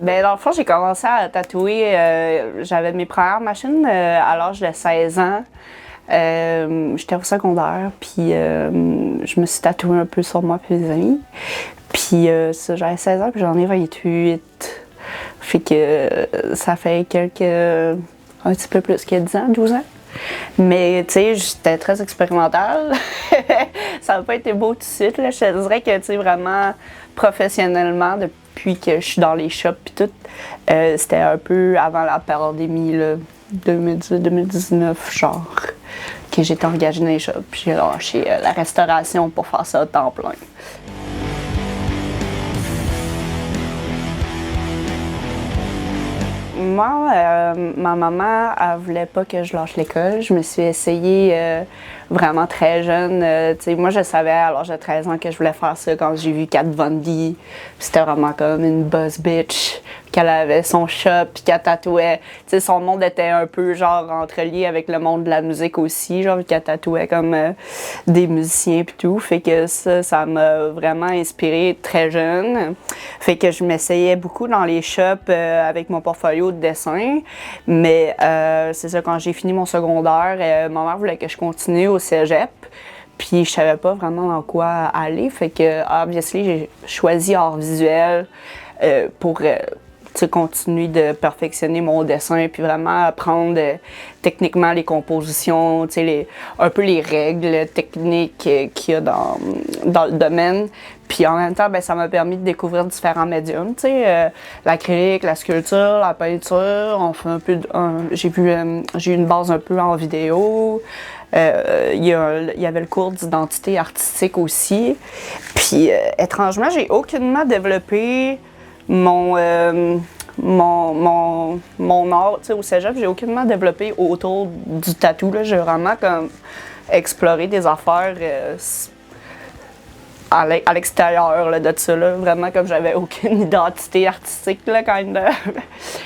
Ben, dans le fond, j'ai commencé à tatouer. J'avais mes premières machines à l'âge de 16 ans. J'étais au secondaire, puis je me suis tatouée un peu sur moi et mes amis. Puis ça, j'avais 16 ans, puis j'en ai 28. Fait que ça fait un petit peu plus que 10 ans, 12 ans. Mais tu sais, j'étais très expérimentale. Ça n'a pas été beau tout de suite, là. Je te dirais que, tu sais, vraiment professionnellement, depuis que je suis dans les shops et tout, c'était un peu avant la pandémie, là, 2018-2019, genre, que j'étais engagée dans les shops. Puis j'ai lâché la restauration pour faire ça à temps plein. Moi, ma maman, elle voulait pas que je lâche l'école. Je me suis essayée vraiment très jeune. Moi, je savais à l'âge de 13 ans que je voulais faire ça quand j'ai vu Kat Von D. C'était vraiment comme une boss bitch, qu'elle avait son shop puis qu'elle tatouait. T'sais, son monde était un peu genre entrelié avec le monde de la musique aussi, genre qu'elle tatouait comme des musiciens puis tout. Fait que ça m'a vraiment inspirée très jeune. Fait que je m'essayais beaucoup dans les shops avec mon portfolio de dessin. Mais c'est ça, quand j'ai fini mon secondaire, ma mère voulait que je continue au cégep. Puis je savais pas vraiment dans quoi aller. Fait que, obviously, j'ai choisi art visuel pour continuer de perfectionner mon dessin, puis vraiment apprendre techniquement les compositions, un peu les règles techniques qu'il y a dans le domaine. Puis en même temps, ben, ça m'a permis de découvrir différents médiums, l'acrylique, la sculpture, la peinture. On fait un peu j'ai eu une base un peu en vidéo. Il y avait le cours d'identité artistique aussi. Puis étrangement, j'ai aucunement développé mon art, au cégep, j'ai aucunement développé autour du tatou. Là. J'ai vraiment comme exploré des affaires à l'extérieur là, de ça. Là. Vraiment comme j'avais aucune identité artistique là, quand même.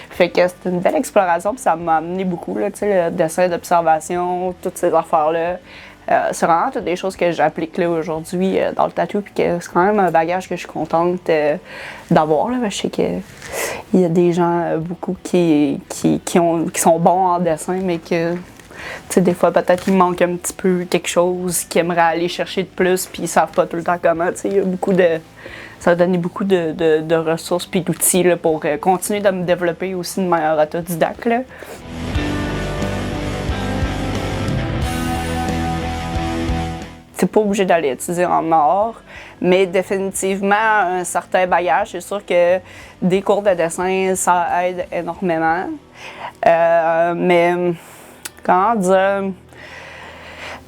Fait que c'était une belle exploration, puis ça m'a amené beaucoup, là, le dessin d'observation, toutes ces affaires-là. C'est vraiment toutes des choses que j'applique là aujourd'hui dans le tatou, puis que c'est quand même un bagage que je suis contente d'avoir. Là. Je sais qu'il y a des gens beaucoup qui sont bons en dessin, mais que des fois peut-être il manque un petit peu quelque chose qu'ils aimeraient aller chercher de plus, puis ils savent pas tout le temps comment. Il y a beaucoup de... Ça a donné beaucoup de ressources puis d'outils là, pour continuer de me développer aussi de manière autodidacte. Là. C'est pas obligé d'aller étudier en art, mais définitivement un certain bagage. C'est sûr que des cours de dessin, ça aide énormément. Mais comment dire?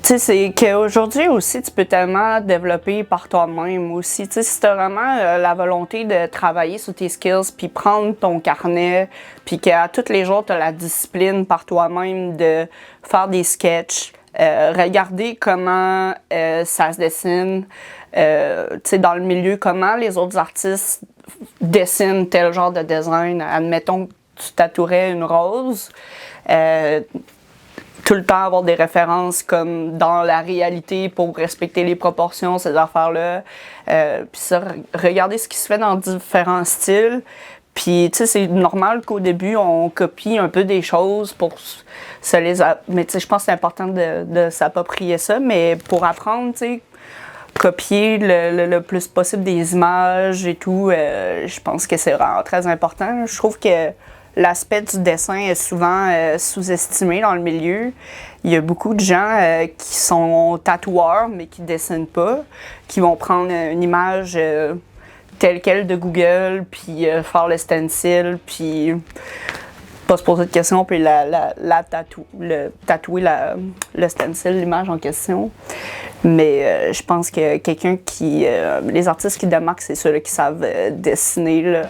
Tu sais, c'est qu'aujourd'hui aussi, tu peux tellement développer par toi-même aussi. Tu sais, si tu as vraiment la volonté de travailler sur tes skills, puis prendre ton carnet, puis qu'à tous les jours, tu as la discipline par toi-même de faire des sketchs, regarder comment ça se dessine, tu sais, dans le milieu, comment les autres artistes dessinent tel genre de design. Admettons que tu tatouerais une rose. Tout le temps avoir des références comme dans la réalité pour respecter les proportions, ces affaires-là. Puis ça, regarder ce qui se fait dans différents styles. Puis, tu sais, c'est normal qu'au début, on copie un peu des choses pour se les... Mais tu sais, je pense que c'est important de s'approprier ça. Mais pour apprendre, tu sais, copier le plus possible des images et tout, je pense que c'est vraiment très important. Je trouve que l'aspect du dessin est souvent sous-estimé dans le milieu. Il y a beaucoup de gens qui sont tatoueurs, mais qui ne dessinent pas, qui vont prendre une image telle quelle de Google, puis faire le stencil, puis pas se poser de questions, puis tatouer le stencil, l'image en question. Mais je pense que quelqu'un qui... les artistes qui démarquent, c'est ceux-là qui savent dessiner, là.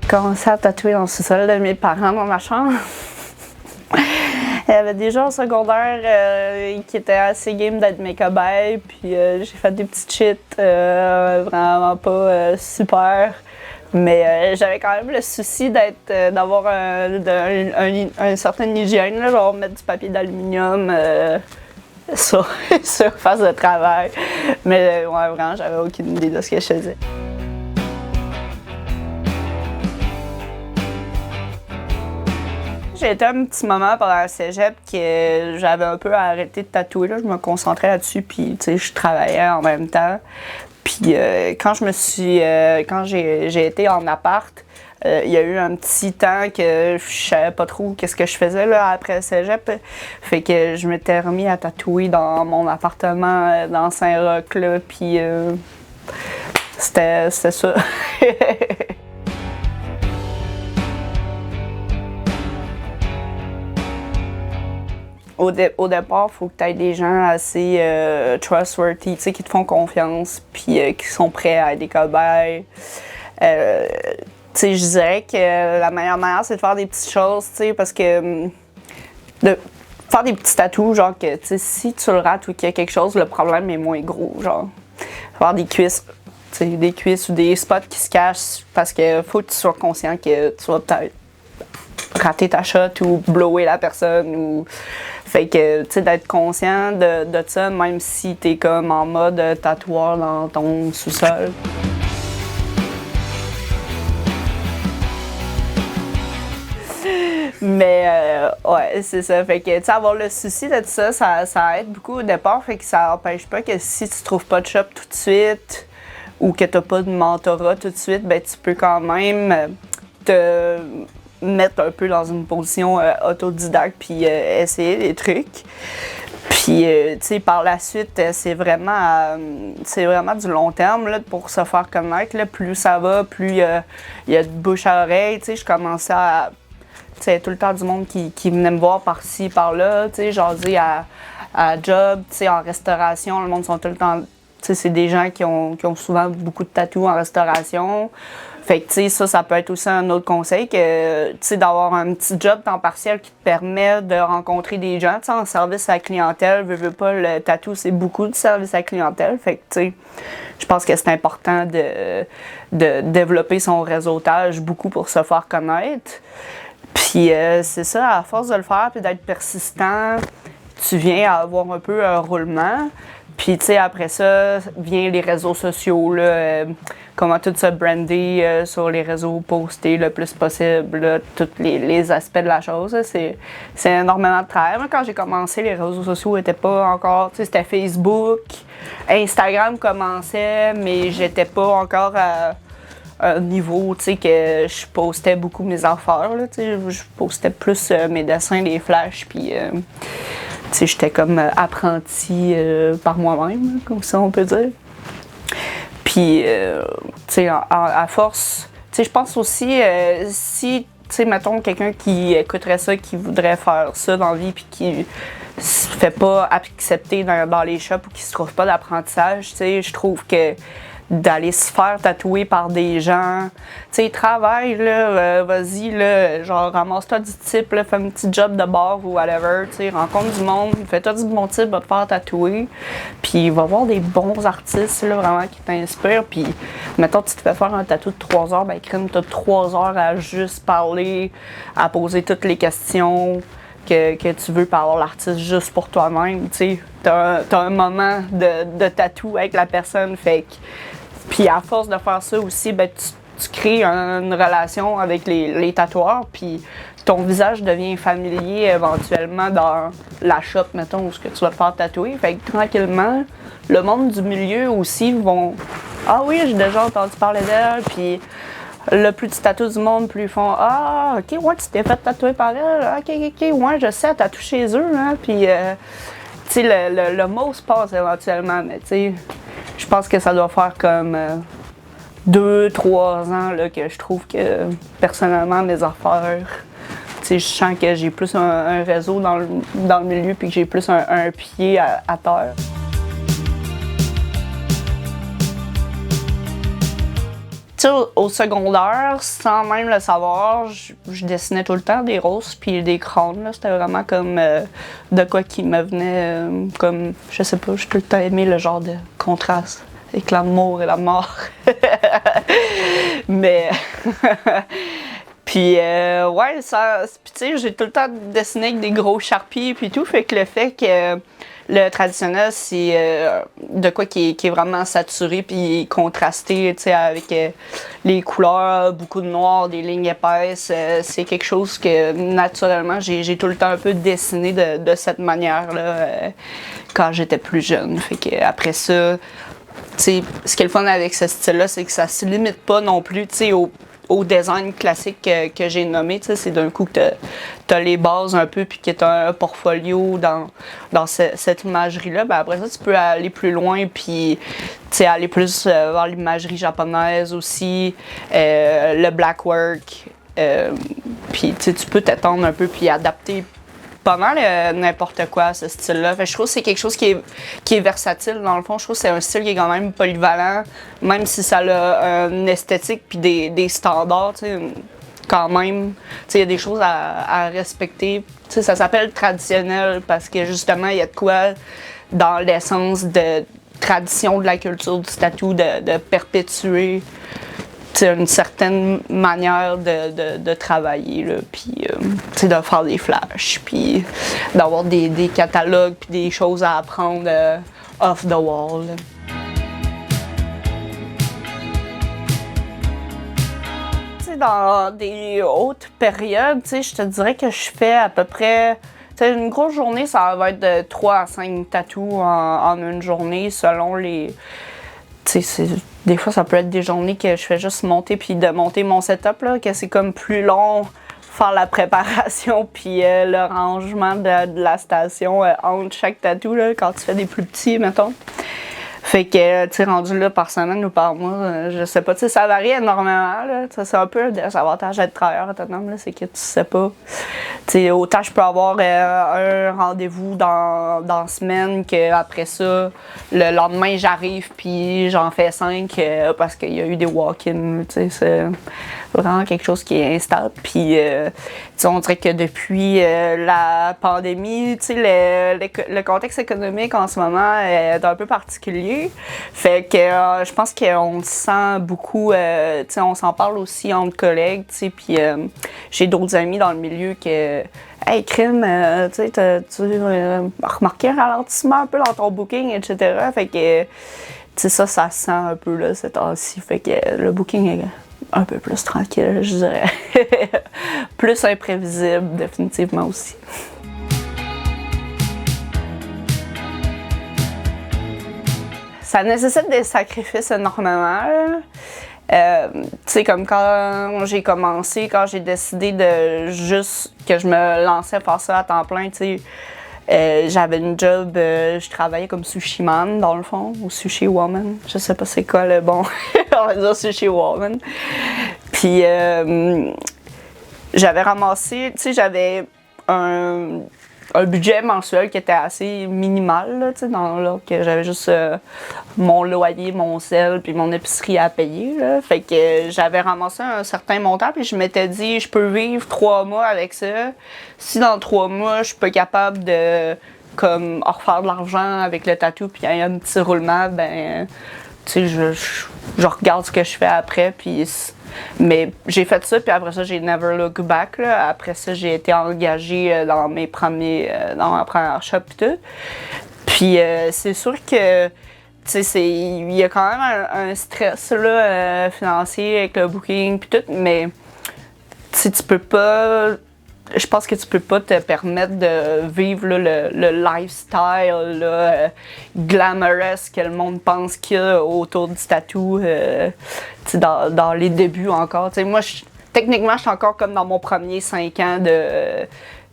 J'ai commencé à tatouer dans le sous-sol de mes parents dans ma chambre. Il y avait des gens au secondaire qui étaient assez game d'être mes cobayes, puis j'ai fait des petites shit vraiment pas super. Mais j'avais quand même le souci d'avoir une certaine hygiène, là, genre mettre du papier d'aluminium sur surface de travail. Mais ouais, vraiment, j'avais aucune idée de ce que je faisais. J'ai été un petit moment pendant le cégep que j'avais un peu arrêté de tatouer. Là. Je me concentrais là-dessus, puis je travaillais en même temps. Puis quand j'ai été en appart, il y a eu un petit temps que je savais pas trop qu'est-ce que je faisais là, après le cégep. Fait que je m'étais remis à tatouer dans mon appartement dans Saint-Roch, là, puis c'était ça. Au départ, il faut que tu aies des gens assez trustworthy, qui te font confiance, puis qui sont prêts à être des cobayes. Je dirais que la meilleure manière, c'est de faire des petites choses, parce que de faire des petits tatous, genre que si tu le rates ou qu'il y a quelque chose, le problème est moins gros, genre. Faire des cuisses ou des spots qui se cachent, parce que faut que tu sois conscient que tu vas peut-être rater ta shot ou blower la personne ou fait que d'être conscient de ça même si t'es comme en mode tatoueur dans ton sous-sol. Mais ouais, c'est ça. Fait que avoir le souci de ça, ça aide beaucoup au départ. Fait que ça empêche pas que si tu trouves pas de shop tout de suite ou que t'as pas de mentorat tout de suite, ben tu peux quand même te mettre un peu dans une position autodidacte puis essayer des trucs. Puis, tu sais, par la suite, c'est vraiment du long terme là, pour se faire connaître. Là. Plus ça va, plus il y a de bouche à oreille. Tu sais, je commençais à... Tu sais, tout le temps du monde qui venait me voir par-ci, par-là. Tu sais, jaser à job, tu sais, en restauration. Le monde sont tout le temps... Tu sais, c'est des gens qui ont souvent beaucoup de tatous en restauration. Fait que, tu sais, ça peut être aussi un autre conseil que, tu sais, d'avoir un petit job temps partiel qui te permet de rencontrer des gens, tu sais, en service à la clientèle. Veux pas, le tatou, c'est beaucoup de service à la clientèle. Fait que, tu sais, je pense que c'est important de développer son réseautage beaucoup pour se faire connaître. Puis, c'est ça, à force de le faire puis d'être persistant, tu viens à avoir un peu un roulement. Puis, tu sais, après ça, vient les réseaux sociaux, là, comment tout se brander sur les réseaux, poster le plus possible, là, tous les aspects de la chose. Là, c'est énormément de travail. Moi, quand j'ai commencé, les réseaux sociaux n'étaient pas encore, tu sais, c'était Facebook, Instagram commençait, mais j'étais pas encore à un niveau, tu sais, que je postais beaucoup mes affaires, là, tu sais, je postais plus mes dessins, les flashs, puis... Tu sais, j'étais comme apprentie par moi-même, comme ça on peut dire. Puis, tu sais, à force, tu sais, je pense aussi, si, tu sais, mettons quelqu'un qui écouterait ça, qui voudrait faire ça dans la vie, puis qui se fait pas accepter dans les shops ou qui se trouve pas d'apprentissage, tu sais, je trouve que d'aller se faire tatouer par des gens, tu sais, travaille, là, vas-y, là, genre, ramasse-toi du type, là, fais un petit job de bar ou whatever, tu sais, rencontre du monde, fais-toi du bon type, va te faire tatouer, puis va voir des bons artistes, là, vraiment, qui t'inspirent, puis, mettons, tu te fais faire un tatou de 3 heures, ben, crème, t'as 3 heures à juste parler, à poser toutes les questions que tu veux par avoir l'artiste juste pour toi-même, tu sais, t'as un moment de tatou avec la personne, fait que puis à force de faire ça aussi, ben, tu crées une relation avec les tatoueurs, puis ton visage devient familier éventuellement dans la shop, mettons, où tu vas te faire tatouer. Fait que tranquillement, le monde du milieu aussi vont « Ah oui, j'ai déjà entendu parler d'elle », puis le plus tu tatoues du monde, plus ils font « Ah, ok, ouais, tu t'es fait tatouer par elle, ok, ouais, je sais, elle tatoue chez eux, hein », puis tu sais, le mot se passe éventuellement, mais tu sais, je pense que ça doit faire comme 2-3 ans là, que je trouve que personnellement mes affaires, tu sais, je sens que j'ai plus un réseau dans le milieu puis que j'ai plus un pied à terre. Tu sais, au secondaire, sans même le savoir, je dessinais tout le temps des roses puis des crânes. C'était vraiment comme de quoi qui me venait comme, je sais pas, j'ai tout le temps aimé le genre de contraste avec l'amour et la mort. Mais Puis, ouais, ça. Puis, tu sais, j'ai tout le temps dessiné avec des gros Sharpies, puis tout. Fait que le fait que le traditionnel, c'est de quoi qui est vraiment saturé, puis contrasté, tu sais, avec les couleurs, beaucoup de noir, des lignes épaisses. C'est quelque chose que, naturellement, j'ai tout le temps un peu dessiné de cette manière-là quand j'étais plus jeune. Fait que après ça, tu sais, ce qui est le fun avec ce style-là, c'est que ça se limite pas non plus, tu sais, au design classique que j'ai nommé. Tu sais, c'est d'un coup que t'as les bases un peu, puis que t'as un portfolio dans cette imagerie-là. Ben après ça, tu peux aller plus loin, puis tu sais, aller plus vers l'imagerie japonaise aussi, le black work. Puis tu sais, tu peux t'étendre un peu, puis adapter pas mal n'importe quoi à ce style-là. Fait que je trouve que c'est quelque chose qui est versatile dans le fond. Je trouve que c'est un style qui est quand même polyvalent, même si ça a une esthétique puis des standards, tu sais, quand même. Tu sais, il y a des choses à respecter. Tu sais, ça s'appelle traditionnel parce que justement, il y a de quoi dans l'essence de tradition de la culture du tattoo de perpétuer une certaine manière de travailler, là, puis de faire des flashs, puis d'avoir des catalogues, puis des choses à apprendre off the wall. Là. Dans des hautes périodes, je te dirais que je fais à peu près... une grosse journée, ça va être de 3 à 5 tatous en une journée, selon les... Des fois, ça peut être des journées que je fais juste monter puis démonter mon setup, là, que c'est comme plus long faire la préparation puis le rangement de la station entre chaque tatou, là, quand tu fais des plus petits, mettons. Fait que, tu sais, rendu là par semaine ou par mois, je sais pas, tu sais, ça varie énormément, là. C'est un peu le désavantage d'être travailleur autonome, là, c'est que tu sais pas. Tu sais, autant je peux avoir un rendez-vous dans la semaine qu'après ça, le lendemain, j'arrive puis j'en fais 5 parce qu'il y a eu des walk-ins, tu sais, c'est vraiment quelque chose qui est instable. Puis, tu sais, on dirait que depuis la pandémie, tu sais, le contexte économique en ce moment est un peu particulier. Fait que je pense qu'on sent beaucoup, tu sais, on s'en parle aussi entre collègues, tu sais, puis j'ai d'autres amis dans le milieu que, hey, crime, tu sais, tu remarqué un ralentissement un peu dans ton booking, etc. Fait que, tu sais, ça se sent un peu, là, ces temps-ci. Fait que le booking est un peu plus tranquille, je dirais. Plus imprévisible, définitivement aussi. Ça nécessite des sacrifices énormément. Tu sais, comme quand j'ai commencé, quand j'ai décidé de juste que je me lançais à faire ça à temps plein, tu sais, j'avais une job, je travaillais comme sushi man dans le fond, ou sushi woman, je sais pas c'est quoi le bon, on va dire sushi woman. Puis j'avais ramassé, tu sais, j'avais un budget mensuel qui était assez minimal, là, tu sais, là, que j'avais juste mon loyer, mon sel, puis mon épicerie à payer, là. Fait que j'avais ramassé un certain montant, puis je m'étais dit, je peux vivre 3 mois avec ça. Si dans 3 mois, je suis pas capable de, comme, refaire de l'argent avec le tatou, puis il y a un petit roulement, ben, tu sais, je regarde ce que je fais après, puis... Mais j'ai fait ça, puis après ça, j'ai never look back, là. Après ça, j'ai été engagée dans ma première shop et tout. Puis c'est sûr que, tu sais, il y a quand même un stress, là, financier avec le booking puis tout, mais tu peux pas... Je pense que tu peux pas te permettre de vivre là, le lifestyle là, glamorous que le monde pense qu'il y a autour du tattoo dans les débuts encore. T'sais, moi, techniquement, je suis encore comme dans mon premier 5 ans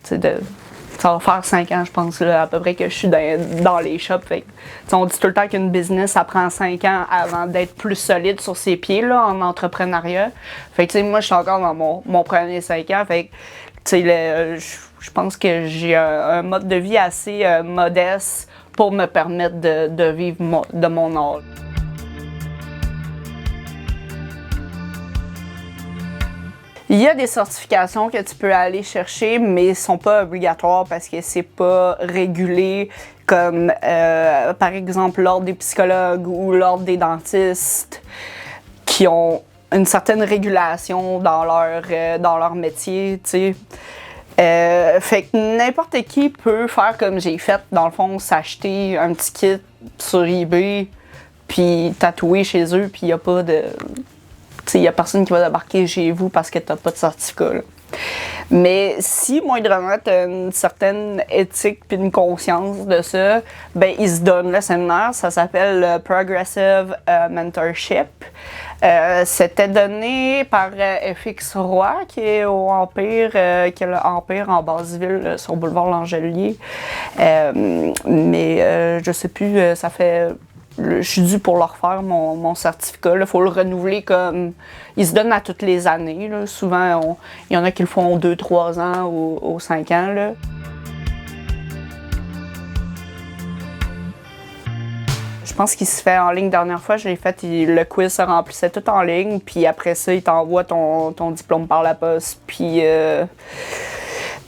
ça va faire 5 ans, je pense, là, à peu près que je suis dans les shops. Fait, on dit tout le temps qu'une business, ça prend 5 ans avant d'être plus solide sur ses pieds là, en entrepreneuriat. Fait que moi, je suis encore dans mon premier 5 ans. Fait je pense que j'ai un mode de vie assez modeste pour me permettre de vivre de mon art. Il y a des certifications que tu peux aller chercher, mais elles ne sont pas obligatoires parce que c'est pas régulé comme, par exemple, l'ordre des psychologues ou l'ordre des dentistes qui ont une certaine régulation dans leur métier, tu sais. Fait que n'importe qui peut faire comme j'ai fait, dans le fond, s'acheter un petit kit sur eBay, puis tatouer chez eux, puis il n'y a pas de... Tu sais, il n'y a personne qui va débarquer chez vous parce que tu n'as pas de certificat, là. Mais si moindrement tu as une certaine éthique puis une conscience de ça, ben ils se donnent le séminaire, ça s'appelle le Progressive Mentorship. C'était donné par FX Roy, qui est au Empire, qui est l'Empire en Basse-Ville, sur boulevard Langelier. Mais je sais plus, ça fait... Je suis due pour leur faire mon certificat. Il faut le renouveler comme... Ils se donnent à toutes les années. Là. Souvent, il y en a qui le font 2-3 ans ou 5 ans. Là. Je pense qu'il se fait en ligne. Dernière fois, je l'ai fait, le quiz se remplissait tout en ligne. Puis après ça, il t'envoie ton diplôme par la poste. Puis...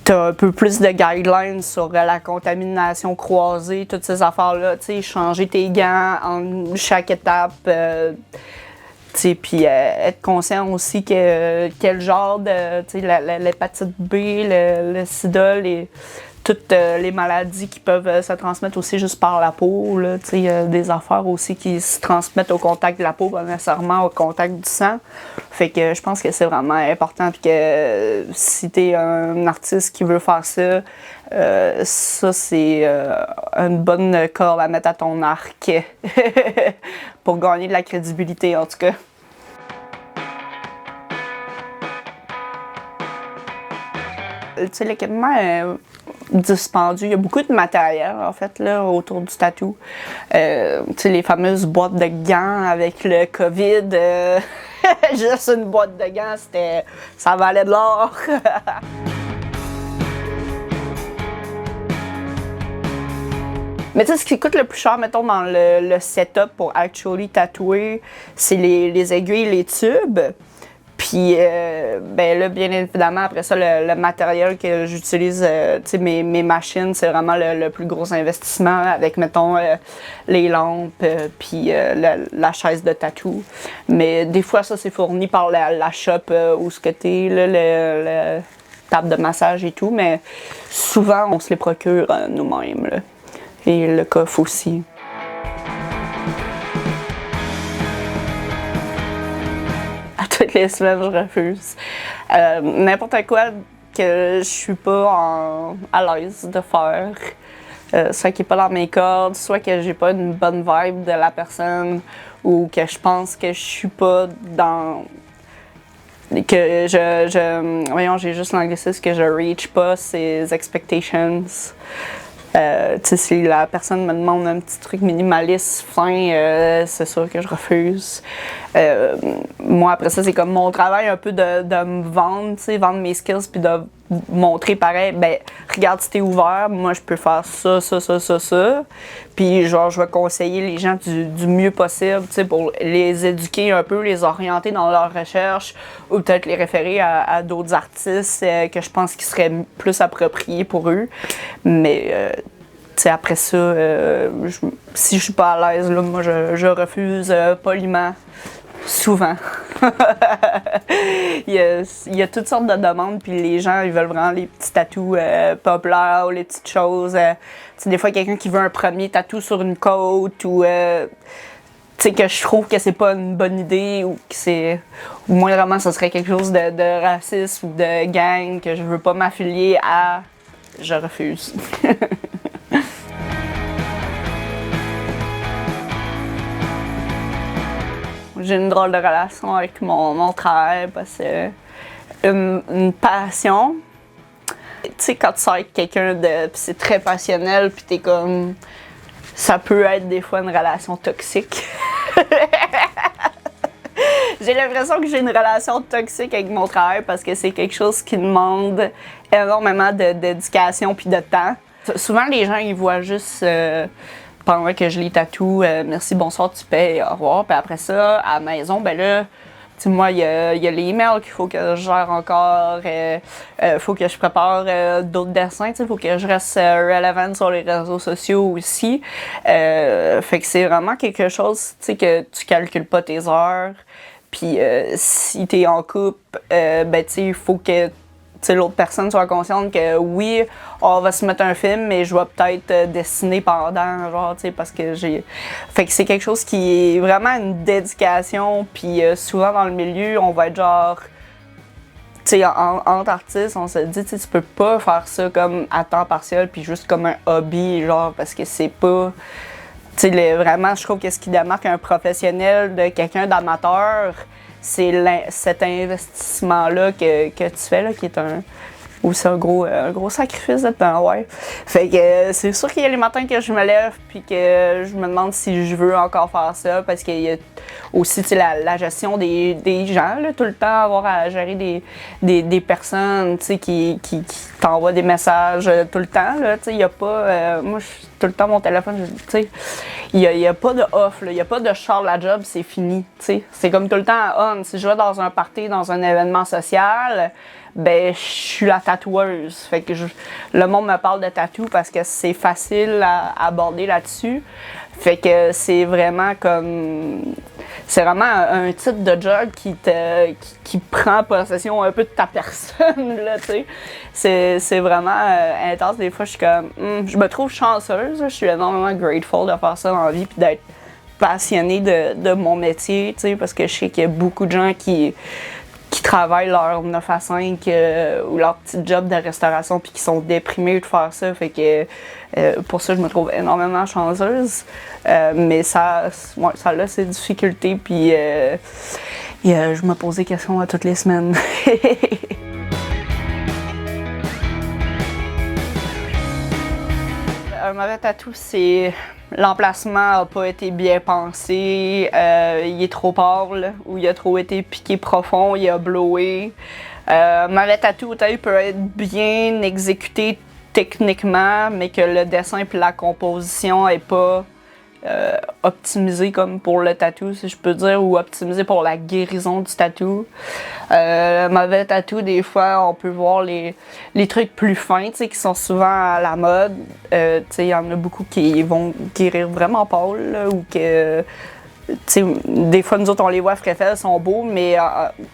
t'as un peu plus de guidelines sur la contamination croisée, toutes ces affaires-là, tu sais, changer tes gants en chaque étape, tu sais, puis être conscient aussi que quel genre de, tu sais, l'hépatite B, le sida, toutes les maladies qui peuvent se transmettre aussi juste par la peau, là, tu sais, des affaires aussi qui se transmettent au contact de la peau, pas nécessairement au contact du sang. Fait que je pense que c'est vraiment important, puis que si t'es un artiste qui veut faire ça, ça c'est une bonne corde à mettre à ton arc pour gagner de la crédibilité en tout cas. Tu sais, l'équipement est dispendieux. Il y a beaucoup de matériel, en fait, là, autour du tatou. Tu sais, les fameuses boîtes de gants avec le COVID. Juste une boîte de gants, ça valait de l'or. Mais tu sais, ce qui coûte le plus cher, mettons, dans le setup pour actually tatouer, c'est les aiguilles, les tubes. Puis, ben là, bien évidemment, après ça, le matériel que j'utilise, tu sais, mes machines, c'est vraiment le plus gros investissement avec, mettons, les lampes, puis la chaise de tatou. Mais des fois, ça, c'est fourni par la shop où ce que t'es, là, le table de massage et tout. Mais souvent, on se les procure nous-mêmes, là. Et le coffre aussi. Toutes les semaines, je refuse. N'importe quoi que je suis pas à l'aise de faire, soit qui n'est pas dans mes cordes, soit que j'ai pas une bonne vibe de la personne, ou que je pense que je suis pas dans... que voyons, j'ai juste l'anglicisme, que je reach pas ses expectations. Tu sais, si la personne me demande un petit truc minimaliste, fin, c'est sûr que je refuse. Moi, après ça, c'est comme mon travail un peu de me vendre, tu sais, vendre mes skills, puis de montrer pareil, ben regarde si t'es ouvert, moi je peux faire ça. Puis genre, je vais conseiller les gens du mieux possible, tu sais, pour les éduquer un peu, les orienter dans leur recherche, ou peut-être les référer à d'autres artistes que je pense qui seraient plus appropriés pour eux. Mais tu sais, après ça, si je suis pas à l'aise, là, moi je refuse poliment. Souvent. il y a toutes sortes de demandes, puis les gens, ils veulent vraiment les petits tatous populaires ou les petites choses. Tu des fois, quelqu'un qui veut un premier tatou sur une côte ou... tu sais, que je trouve que c'est pas une bonne idée ou que c'est... Ou moindrement, ça serait quelque chose de raciste ou de gang que je veux pas m'affilier à... Je refuse. J'ai une drôle de relation avec mon travail parce que une passion. Tu sais, quand tu sors avec quelqu'un de. Pis c'est très passionnel, puis t'es comme. Ça peut être des fois une relation toxique. J'ai l'impression que j'ai une relation toxique avec mon travail parce que c'est quelque chose qui demande énormément d'éducation puis de temps. Souvent, les gens, ils voient juste. Pendant que je les tatoue, merci, bonsoir, tu payes, au revoir. Puis après ça, à la maison, ben là, tu sais, moi, il y a les emails qu'il faut que je gère encore, faut que je prépare d'autres dessins, tu sais, faut que je reste relevant sur les réseaux sociaux aussi. Fait que c'est vraiment quelque chose, tu sais, que tu calcules pas tes heures. puis si t'es en couple, ben tu sais, il faut que l'autre personne soit consciente que oui, on va se mettre un film, mais je vais peut-être dessiner pendant, genre, tu sais, parce que j'ai... Fait que c'est quelque chose qui est vraiment une dédication, puis souvent dans le milieu, on va être genre... Tu sais, entre artistes, on se dit, tu peux pas faire ça comme à temps partiel, puis juste comme un hobby, genre, parce que c'est pas... Tu sais, vraiment, je trouve que ce qui démarque un professionnel de quelqu'un d'amateur, c'est cet investissement-là que tu fais, là, qui est aussi un gros sacrifice de temps, ouais. Fait que c'est sûr qu'il y a les matins que je me lève puis que je me demande si je veux encore faire ça, parce qu'il y a aussi la gestion des gens, là, tout le temps avoir à gérer des personnes, tu sais, qui t'envoient des messages tout le temps, là, tu sais, il y a pas... moi, je suis tout le temps mon téléphone, tu sais, il y a pas de off, il y a pas de char la job, c'est fini, tu sais. C'est comme tout le temps on. Si je vais dans un party, dans un événement social, ben je suis la tatoueuse. Fait que le monde me parle de tatou parce que c'est facile à aborder là-dessus. Fait que c'est vraiment comme... C'est vraiment un type de job qui prend possession un peu de ta personne, là, tu sais. C'est vraiment intense. Des fois, je suis comme... je me trouve chanceuse. Je suis énormément grateful de faire ça dans la vie puis d'être passionnée de mon métier, tu sais, parce que je sais qu'il y a beaucoup de gens qui travaillent leur 9 à 5 ou leur petit job de restauration puis qui sont déprimés de faire ça. Fait que pour ça, je me trouve énormément chanceuse. Mais ça a ses difficultés puis je me pose des questions à toutes les semaines. Un mauvais tatou, c'est l'emplacement n'a pas été bien pensé, il est trop pâle, ou il a trop été piqué profond, il a blowé. Mauvais tatou peut être bien exécuté techniquement, mais que le dessin et la composition n'est pas optimisé comme pour le tatou, si je peux dire, ou optimisé pour la guérison du tatou. Mauvais tatou, des fois, on peut voir les trucs plus fins, qui sont souvent à la mode. Il y en a beaucoup qui vont guérir vraiment pâle, là, ou que... des fois, nous autres, on les voit fréfels, ils sont beaux, mais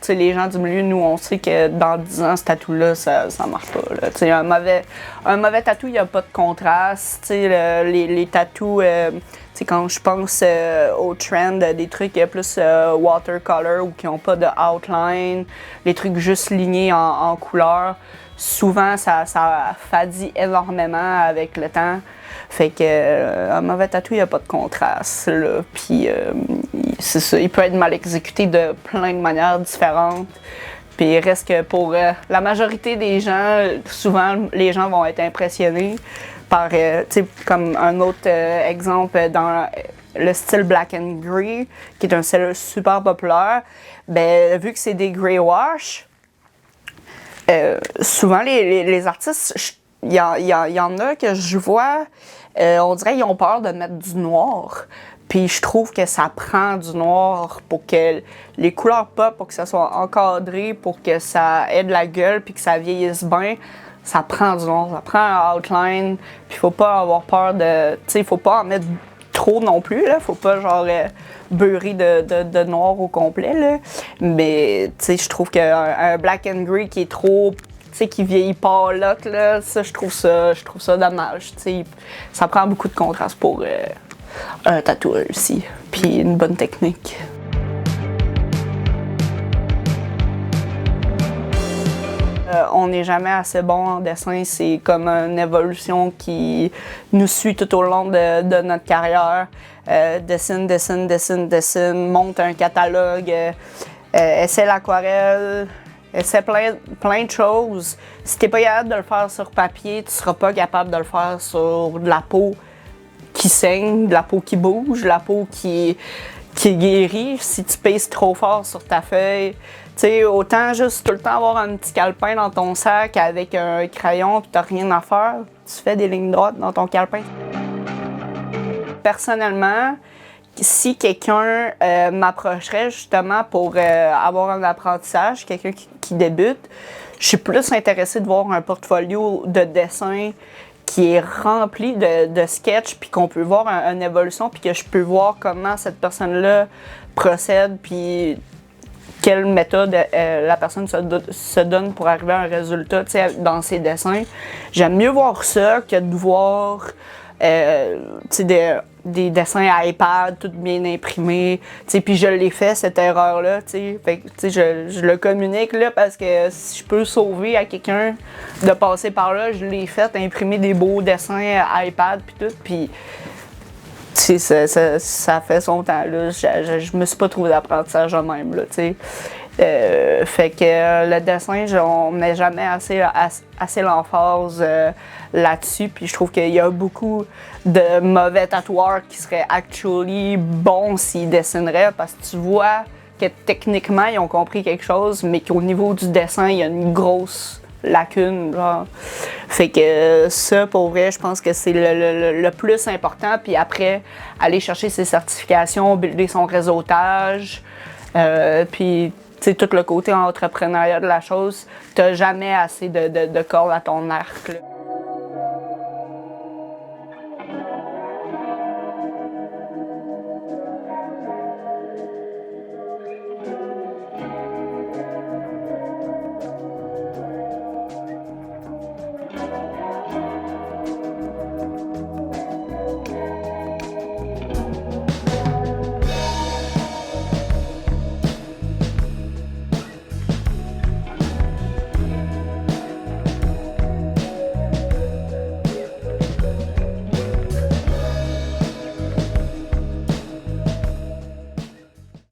les gens du milieu, nous, on sait que dans 10 ans, ce tatou-là, ça marche pas. Là. Un mauvais tatou, il n'y a pas de contraste. Les tatous, quand je pense au trend des trucs plus watercolor ou qui n'ont pas de outline, les trucs juste lignés en couleur, souvent, ça fadit énormément avec le temps. Fait que un mauvais tatou, il n'y a pas de contraste, là. Puis c'est ça, il peut être mal exécuté de plein de manières différentes. Puis il reste que pour la majorité des gens, souvent les gens vont être impressionnés par, tu sais, comme un autre exemple dans le style Black and Grey, qui est un style super populaire. Ben vu que c'est des grey wash, souvent les artistes, il y en a que je vois, on dirait qu'ils ont peur de mettre du noir. Puis je trouve que ça prend du noir pour que les couleurs pop, pour que ça soit encadré, pour que ça ait de la gueule, puis que ça vieillisse bien. Ça prend du noir, ça prend un outline. Puis faut pas avoir peur de... Tu sais, faut pas en mettre trop non plus, là. Faut pas genre beurrer de noir au complet, là. Mais tu sais, je trouve qu'un black and grey qui est trop... Tu sais, qui vieillit pas là, ça, je trouve ça dommage. Tu sais, ça prend beaucoup de contraste pour un tatoueur aussi, puis une bonne technique. On n'est jamais assez bon en dessin, c'est comme une évolution qui nous suit tout au long de notre carrière. Dessine, monte un catalogue, essaie l'aquarelle. C'est plein de choses. Si t'es pas capable de le faire sur papier, tu seras pas capable de le faire sur de la peau qui saigne, de la peau qui bouge, de la peau qui guérit. Si tu pèses trop fort sur ta feuille, tu sais, autant juste tout le temps avoir un petit calepin dans ton sac avec un crayon pis t'as rien à faire, tu fais des lignes droites dans ton calepin. Personnellement, si quelqu'un m'approcherait justement pour avoir un apprentissage, quelqu'un qui débute, je suis plus intéressée de voir un portfolio de dessins qui est rempli de sketchs, puis qu'on peut voir une évolution, puis que je peux voir comment cette personne-là procède, puis quelle méthode la personne se donne pour arriver à un résultat dans ses dessins. J'aime mieux voir ça que de voir des dessins à iPad, tout bien imprimés. Puis je l'ai fait, cette erreur-là. Je le communique là, parce que si je peux sauver à quelqu'un de passer par là, je l'ai fait, imprimer des beaux dessins à iPad puis tout. Puis ça fait son temps. Là. Je me suis pas trouvé d'apprentissage moi-même. Là, fait que le dessin, on met jamais assez l'emphase là-dessus. Puis je trouve qu'il y a beaucoup de mauvais tatoueurs qui seraient actually bons s'ils dessineraient parce que tu vois que techniquement ils ont compris quelque chose, mais qu'au niveau du dessin, il y a une grosse lacune. Genre. Fait que ça, pour vrai, je pense que c'est le plus important. Puis après, aller chercher ses certifications, builder son réseautage, puis tout le côté entrepreneuriat de la chose, t'as jamais assez de cordes à ton arc. Là.